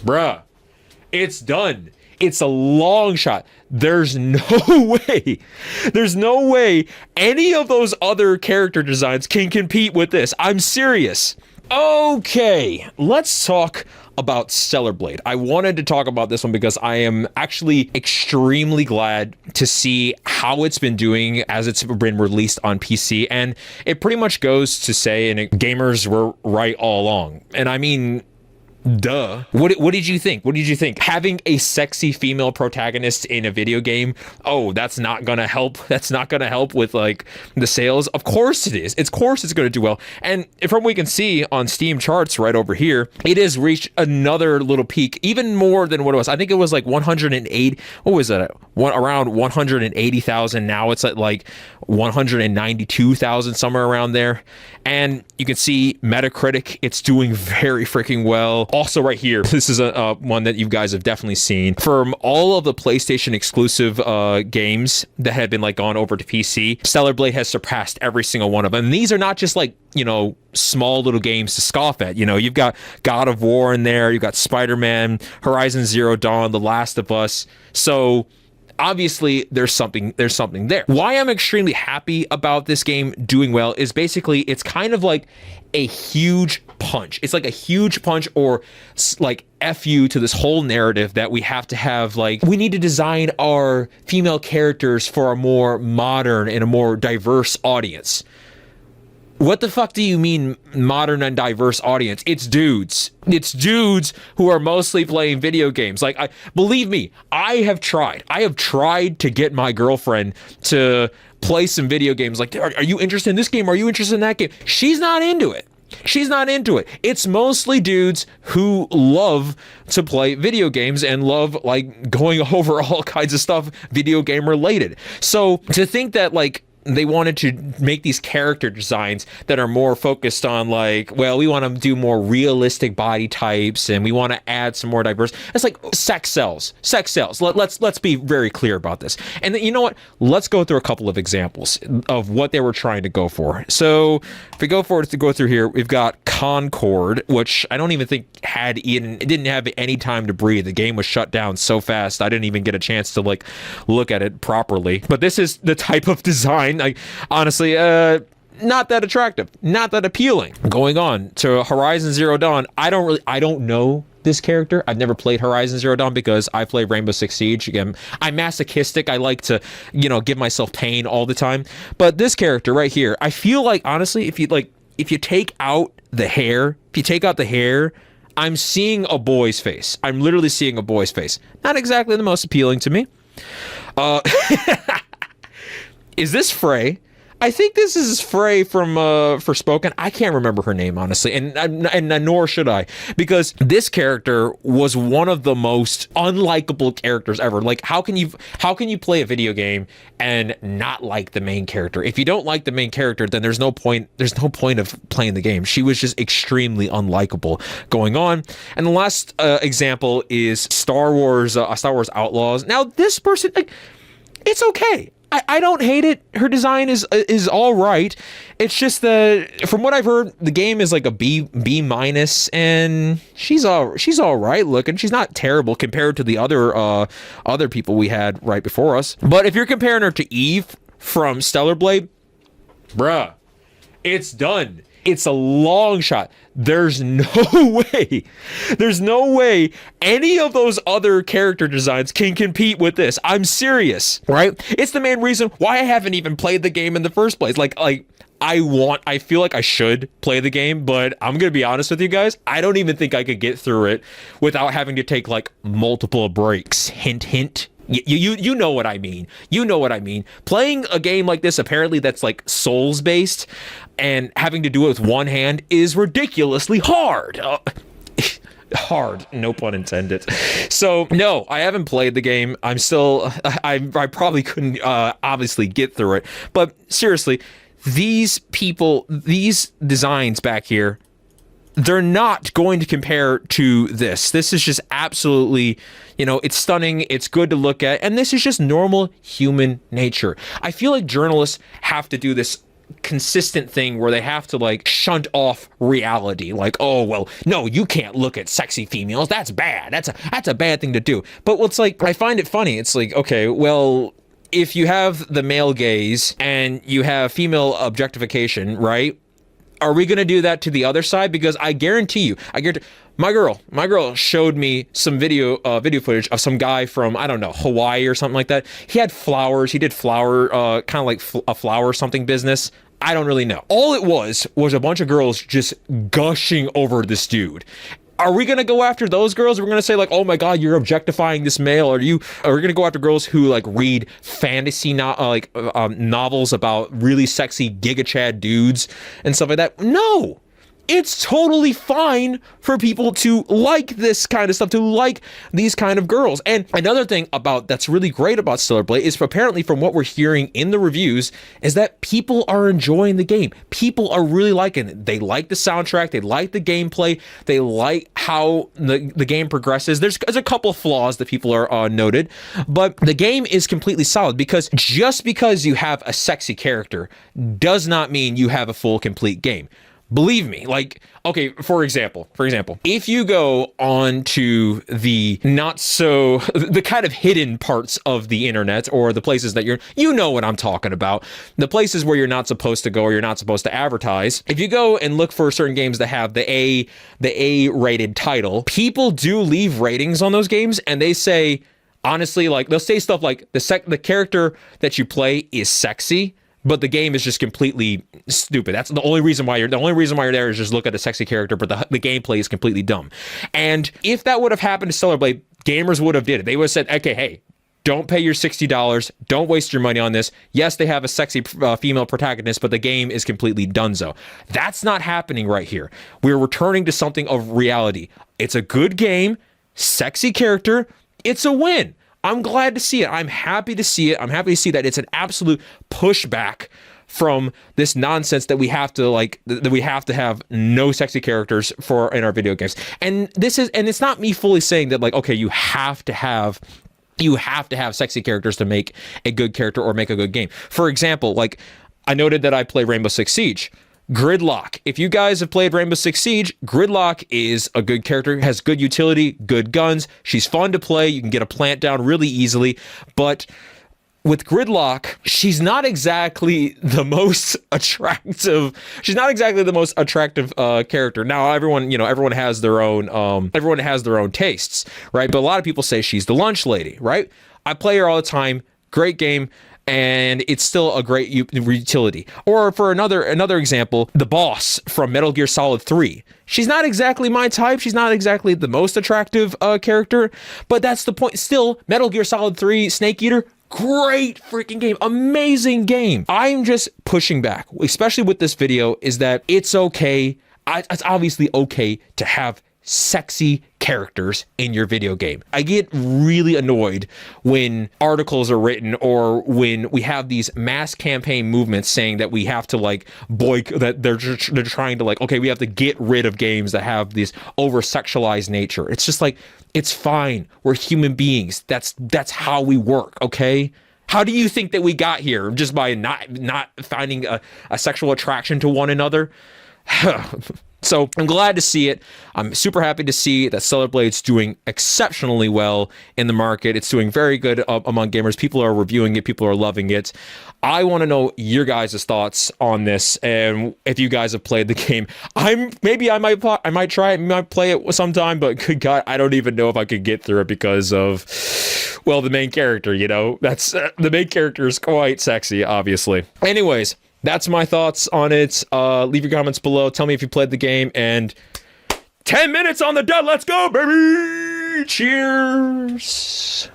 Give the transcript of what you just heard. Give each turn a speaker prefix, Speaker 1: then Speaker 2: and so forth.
Speaker 1: Bruh, it's done. It's a long shot. There's no way any of those other character designs can compete with this. I'm serious. Okay, let's talk about Stellar Blade. I wanted to talk about this one because I am actually extremely glad to see how it's been doing as it's been released on PC, and it pretty much goes to say, and gamers were right all along. And I mean, duh. What did you think? What did you think? Having a sexy female protagonist in a video game, oh, that's not gonna help. That's not gonna help with like the sales. Of course it is. Of course it's gonna do well. And from what we can see on Steam charts right over here, it has reached another little peak, even more than what it was. I think it was like 108. What was that? Around 180,000. Now it's at like 192,000, somewhere around there. And you can see Metacritic, it's doing very freaking well. Also right here, this is a one that you guys have definitely seen. From all of the PlayStation exclusive games that have been like gone over to PC, Stellar Blade has surpassed every single one of them. And these are not just like, you know, small little games to scoff at. You know, you've got God of War in there, you've got Spider-Man, Horizon Zero Dawn, The Last of Us. So obviously there's something there. Why I'm extremely happy about this game doing well is basically it's kind of like a huge punch. It's like a huge punch, or like F you to this whole narrative that we have to have, like, we need to design our female characters for a more modern and a more diverse audience. What the fuck do you mean modern and diverse audience? It's dudes. It's dudes who are mostly playing video games. Like, believe me, I have tried to get my girlfriend to play some video games. Like, are you interested in this game? Are you interested in that game? She's not into it. She's not into it. It's mostly dudes who love to play video games and love like going over all kinds of stuff video game related. So to think that like they wanted to make these character designs that are more focused on like, well, we want to do more realistic body types and we want to add some more diverse. It's like sex sells. Let's be very clear about this. And then, you know what? Let's go through a couple of examples of what they were trying to go for. So if we go through here, we've got Concord, which I don't even think it didn't have any time to breathe. The game was shut down so fast I didn't even get a chance to like look at it properly. But this is the type of design, like, honestly, not that attractive, not that appealing. Going on to Horizon Zero Dawn, I don't know this character. I've never played Horizon Zero Dawn because I play Rainbow Six Siege. Again, I'm masochistic. I like to, you know, give myself pain all the time. But this character right here, I feel like, honestly, if you take out the hair, I'm seeing a boy's face. I'm literally seeing a boy's face. Not exactly the most appealing to me. Is this Frey? I think this is Frey from Forspoken. I can't remember her name, honestly, and nor should I, because this character was one of the most unlikable characters ever. Like, how can you play a video game and not like the main character? If you don't like the main character, then there's no point of playing the game. She was just extremely unlikable. Going on, and the last example is Star Wars Outlaws. Now, this person, like, it's okay. I don't hate it. Her design is all right. It's just that from what I've heard, the game is like a B minus, and she's all right looking. She's not terrible compared to the other people we had right before us. But if you're comparing her to Eve from Stellar Blade, bruh, it's done. It's a long shot. There's no way any of those other character designs can compete with this. I'm serious, right? It's the main reason why I haven't even played the game in the first place. Like I feel like I should play the game, but I'm gonna be honest with you guys, I don't even think I could get through it without having to take like multiple breaks. Hint, hint. You know what I mean. You know what I mean. Playing a game like this, apparently that's like Souls based, and having to do it with one hand is ridiculously hard. Hard, no pun intended. So no, I haven't played the game. I probably couldn't obviously get through it. But seriously, these designs back here, they're not going to compare to this. This is just absolutely, you know, it's stunning. It's good to look at. And this is just normal human nature. I feel like journalists have to do this consistent thing where they have to like shunt off reality, like, oh well, no, you can't look at sexy females, that's bad, that's a bad thing to do. But what's like, I find it funny, it's like, okay, well, if you have the male gaze and you have female objectification, right, are we going to do that to the other side? Because I guarantee my girl showed me some video footage of some guy from, I don't know, Hawaii or something like that. He had flowers. He did flower, kind of like a flower something business. I don't really know. All it was a bunch of girls just gushing over this dude. Are we going to go after those girls? We're going to say like, oh my God, you're objectifying this male. Are we going to go after girls who like read fantasy, novels about really sexy Giga Chad dudes and stuff like that? No. It's totally fine for people to like this kind of stuff, to like these kind of girls. And another thing that's really great about Stellar Blade is apparently from what we're hearing in the reviews is that people are enjoying the game. People are really liking it. They like the soundtrack. They like the gameplay. They like how the game progresses. There's a couple of flaws that people are noted, but the game is completely solid because just because you have a sexy character does not mean you have a full, complete game. Believe me, like, okay, for example, if you go on to the the kind of hidden parts of the internet or the places that you know what I'm talking about, the places where you're not supposed to go or you're not supposed to advertise, if you go and look for certain games that have the A rated title, people do leave ratings on those games and they say, honestly, like, they'll say stuff like the character that you play is sexy, but the game is just completely stupid. That's the only reason why you're there is just look at the sexy character, but the gameplay is completely dumb. And if that would have happened to Stellar Blade, gamers would have did it. They would have said, okay, hey, don't pay your $60. Don't waste your money on this. Yes, they have a sexy female protagonist, but the game is completely donezo. That's not happening right here. We're returning to something of reality. It's a good game, sexy character. It's a win. I'm glad to see it. I'm happy to see it. I'm happy to see that it's an absolute pushback from this nonsense that we have to have no sexy characters in our video games. And it's not me fully saying that like, okay, you have to have sexy characters to make a good character or make a good game. For example, like I noted that I play Rainbow Six Siege. Gridlock. If you guys have played Rainbow Six Siege, Gridlock is a good character, has good utility, good guns. She's fun to play. You can get a plant down really easily. But with Gridlock, she's not exactly the most attractive. She's not exactly the most attractive character. Now, everyone has their own tastes, right? But a lot of people say she's the lunch lady, right? I play her all the time. Great game. And it's still a great utility. Or for another example, the boss from Metal Gear Solid 3. She's not exactly my type. She's not exactly the most attractive character, but that's the point. Still, Metal Gear Solid 3 Snake Eater, great freaking game, amazing game. I'm just pushing back, especially with this video, is that it's okay. It's obviously okay to have sexy characters in your video game. I get really annoyed when articles are written or when we have these mass campaign movements saying that we have to like boycott, that they're trying to like, okay, we have to get rid of games that have this over sexualized nature. It's just like, it's fine. We're human beings. That's how we work. Okay. How do you think that we got here? Just by not finding a sexual attraction to one another? So I'm glad to see it. I'm super happy to see that Stellar Blade's doing exceptionally well in the market. It's doing very good among gamers. People are reviewing it. People are loving it. I want to know your guys' thoughts on this, and if you guys have played the game. I might try it, might play it sometime, but good God, I don't even know if I could get through it because of, well, the main character. That's the main character is quite sexy, obviously. Anyways. That's my thoughts on it. Leave your comments below. Tell me if you played the game. And 10 minutes on the dot. Let's go, baby. Cheers.